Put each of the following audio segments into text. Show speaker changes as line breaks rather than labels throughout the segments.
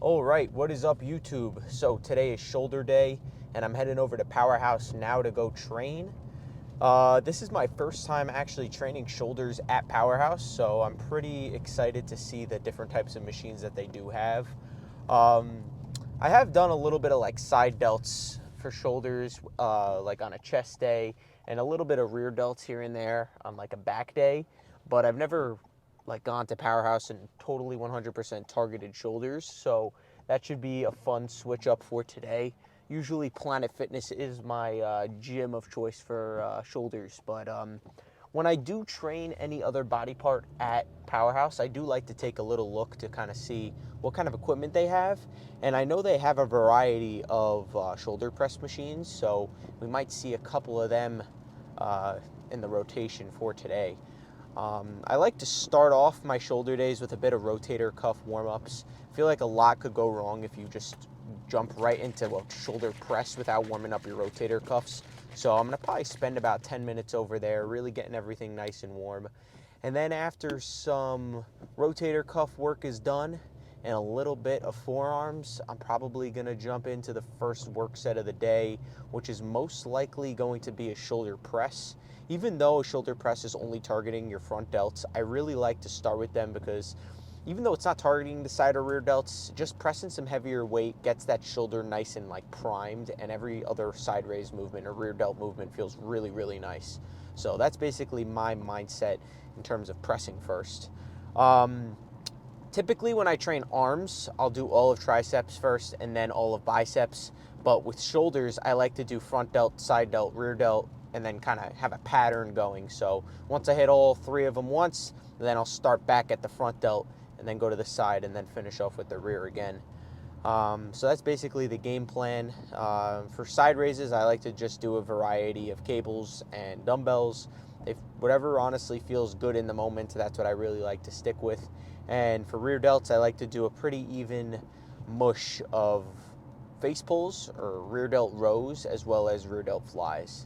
All right, what is up, YouTube? So today is shoulder day, and I'm heading over to Powerhouse now to go train. This is my first time actually training shoulders at Powerhouse, so I'm pretty excited to see the different types of machines that they do have. I have done a little bit of like side delts for shoulders, like on a chest day, and a little bit of rear delts here and there on like a back day, but I've never like gone to Powerhouse and totally 100% targeted shoulders, so that should be a fun switch up for today. Usually Planet Fitness is my gym of choice for shoulders, but when I do train any other body part at Powerhouse, I do like to take a little look to kind of see what kind of equipment they have. And I know they have a variety of shoulder press machines, so we might see a couple of them in the rotation for today. I like to start off my shoulder days with a bit of rotator cuff warm-ups. I feel like a lot could go wrong if you just jump right into a shoulder press without warming up your rotator cuffs. So I'm going to probably spend about 10 minutes over there, really getting everything nice and warm. And then after some rotator cuff work is done and a little bit of forearms, I'm probably going to jump into the first work set of the day, which is most likely going to be a shoulder press. Even though a shoulder press is only targeting your front delts, I really like to start with them because even though it's not targeting the side or rear delts, just pressing some heavier weight gets that shoulder nice and like primed, and every other side raise movement or rear delt movement feels really, really nice. So that's basically my mindset in terms of pressing first. Typically when I train arms, I'll do all of triceps first and then all of biceps. But with shoulders, I like to do front delt, side delt, rear delt, and then kind of have a pattern going. So once I hit all three of them once, then I'll start back at the front delt and then go to the side and then finish off with the rear again. So that's basically the game plan. For side raises, I like to just do a variety of cables and dumbbells. If whatever honestly feels good in the moment, that's what I really like to stick with. And for rear delts, I like to do a pretty even mush of face pulls or rear delt rows as well as rear delt flies.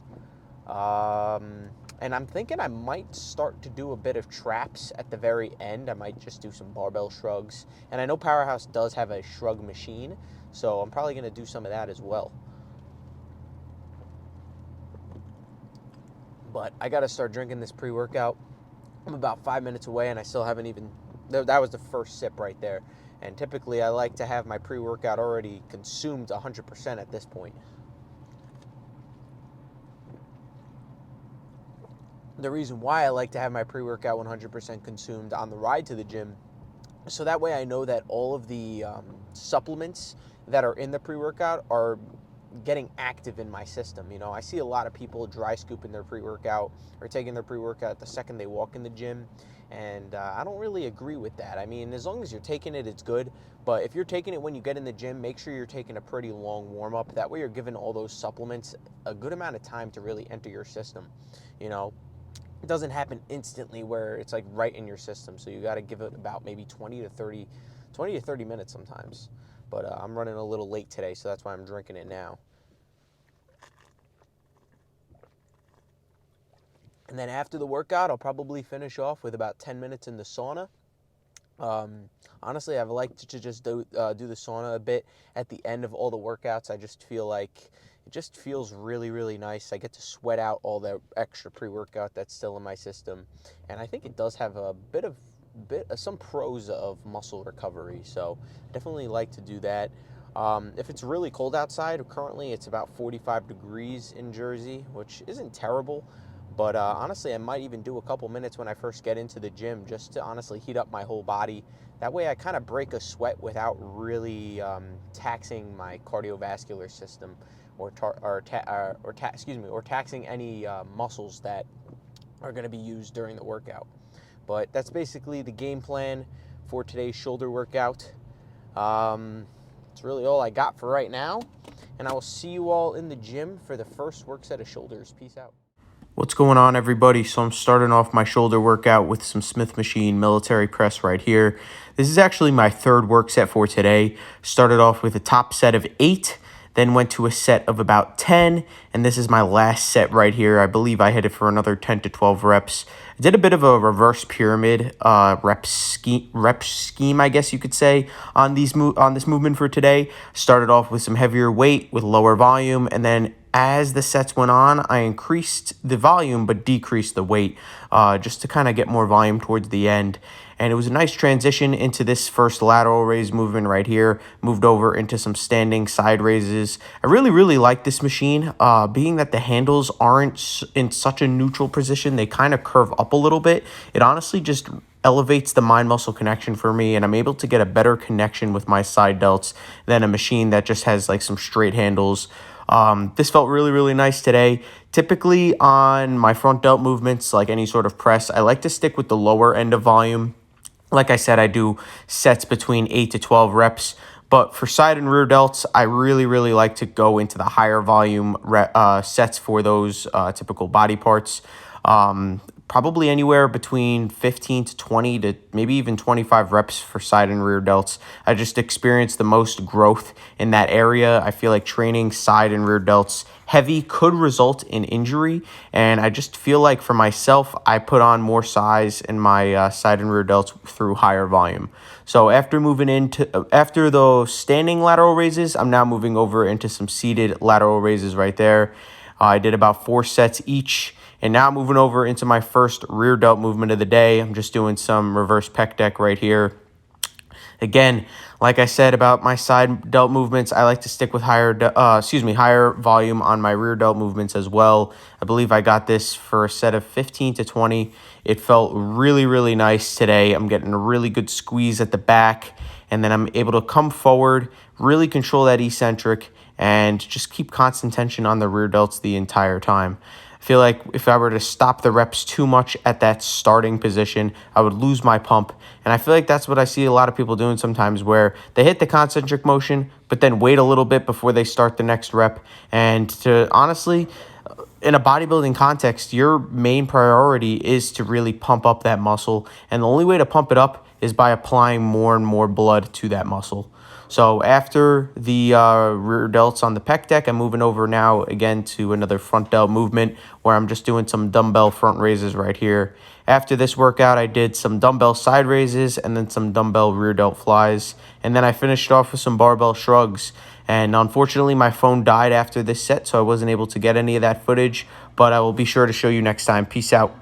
And I'm thinking I might start to do a bit of traps at the very end. I might just do some barbell shrugs. And I know Powerhouse does have a shrug machine, so I'm probably going to do some of that as well. But I got to start drinking this pre-workout. I'm about 5 minutes away and I still haven't even, that was the first sip right there. And typically I like to have my pre-workout already consumed 100% at this point. The reason why I like to have my pre-workout 100% consumed on the ride to the gym, so that way I know that all of the supplements that are in the pre-workout are getting active in my system. You know, I see a lot of people dry scooping their pre-workout or taking their pre-workout the second they walk in the gym, and I don't really agree with that. I mean, as long as you're taking it, it's good, but if you're taking it when you get in the gym, make sure you're taking a pretty long warm-up. That way you're giving all those supplements a good amount of time to really enter your system. You know, it doesn't happen instantly where it's like right in your system, so you got to give it about maybe 20 to 30 minutes sometimes. But I'm running a little late today, so that's why I'm drinking it now. And then after the workout, I'll probably finish off with about 10 minutes in the sauna. Honestly, I've liked to just do the sauna a bit at the end of all the workouts. I just feel like it just feels really, really nice. I get to sweat out all the extra pre-workout that's still in my system, and I think it does have a some pros of muscle recovery. So definitely like to do that. If it's really cold outside, currently it's about 45 degrees in Jersey, which isn't terrible. But honestly, I might even do a couple minutes when I first get into the gym just to honestly heat up my whole body. That way I kind of break a sweat without really taxing my cardiovascular system or taxing any muscles that are going to be used during the workout. But that's basically the game plan for today's shoulder workout. It's really all I got for right now. And I will see you all in the gym for the first work set of shoulders. Peace out.
What's going on, everybody? So I'm starting off my shoulder workout with some Smith machine military press right here. This is actually my third work set for today. Started off with a top set of 8, then went to a set of about 10, and this is my last set right here. I believe I hit it for another 10 to 12 reps. I did a bit of a reverse pyramid rep scheme, I guess you could say, on this movement for today. Started off with some heavier weight with lower volume, and then as the sets went on, I increased the volume but decreased the weight, just to kind of get more volume towards the end. And it was a nice transition into this first lateral raise movement right here. Moved over into some standing side raises. I really like this machine, being that the handles aren't in such a neutral position. They kind of curve up a little bit. It honestly just elevates the mind muscle connection for me, and I'm able to get a better connection with my side delts than a machine that just has like some straight handles. This felt really nice today. Typically on my front delt movements, like any sort of press, I like to stick with the lower end of volume. Like I said, I do sets between 8 to 12 reps. But for side and rear delts, I really like to go into the higher volume sets for those typical body parts. Probably anywhere between 15 to 20 to maybe even 25 reps for side and rear delts. I just experienced the most growth in that area. I feel like training side and rear delts heavy could result in injury, and I just feel like for myself, I put on more size in my side and rear delts through higher volume. So after those standing lateral raises, I'm now moving over into some seated lateral raises right there. I did about 4 sets each. And now moving over into my first rear delt movement of the day. I'm just doing some reverse pec deck right here. Again, like I said about my side delt movements, I like to stick with higher volume on my rear delt movements as well. I believe I got this for a set of 15 to 20. It felt really nice today. I'm getting a really good squeeze at the back, and then I'm able to come forward, really control that eccentric, and just keep constant tension on the rear delts the entire time. I feel like if I were to stop the reps too much at that starting position, I would lose my pump. And I feel like that's what I see a lot of people doing sometimes, where they hit the concentric motion, but then wait a little bit before they start the next rep. And to honestly, in a bodybuilding context, your main priority is to really pump up that muscle. And the only way to pump it up is by applying more and more blood to that muscle. So after the rear delts on the pec deck, I'm moving over now again to another front delt movement where I'm just doing some dumbbell front raises right here. After this workout, I did some dumbbell side raises and then some dumbbell rear delt flies. And then I finished off with some barbell shrugs. And unfortunately, my phone died after this set, so I wasn't able to get any of that footage. But I will be sure to show you next time. Peace out.